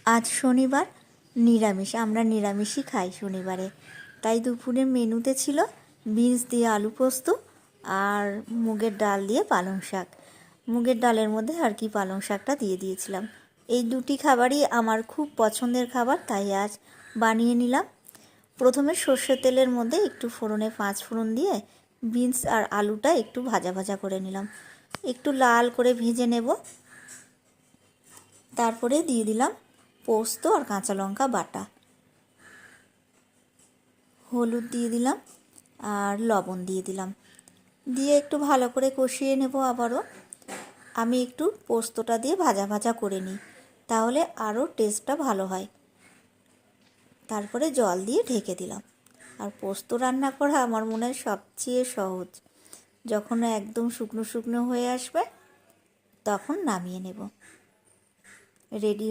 আজ শনিবার, নিরামিষ। আমরা নিরামিষই খাই শনিবারে। তাই দুপুরের মেনুতে ছিল বিনস দিয়ে আলু পোস্ত আর মুগের ডাল দিয়ে পালং শাক। মুগের ডালের মধ্যে আর কি পালং শাকটা দিয়ে দিয়েছিলাম। এই দুটি খাবারই আমার খুব পছন্দের খাবার, তাই আজ বানিয়ে নিলাম। প্রথমে সর্ষের তেলের মধ্যে একটু ফোড়নে 5 ফোড়ন দিয়ে বিনস আর আলুটা একটু ভাজা ভাজা করে নিলাম, একটু লাল করে ভেজে নেব। তারপরে দিয়ে দিলাম পোস্ত আর কাঁচা লঙ্কা বাটা, হলুদ দিয়ে দিলাম আর লবণ দিয়ে দিলাম, দিয়ে একটু ভালো করে কষিয়ে নেব। আবারও আমি একটু পোস্তটা দিয়ে ভাজা ভাজা করে নিই, তাহলে আরও টেস্টটা ভালো হয়। তারপরে জল দিয়ে ঢেকে দিলাম। আর পোস্ত রান্না করা আমার মনে হয় সবচেয়ে সহজ। যখন একদম শুকনো শুকনো হয়ে আসবে তখন নামিয়ে নেব। রেডি।